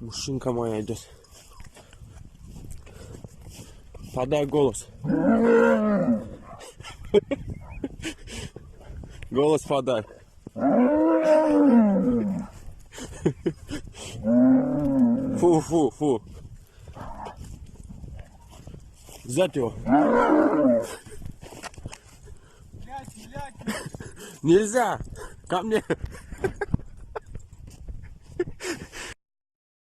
Мушинка моя идет. Подай голос. Голос подай. Фу. Взять его. Нельзя. Ко мне.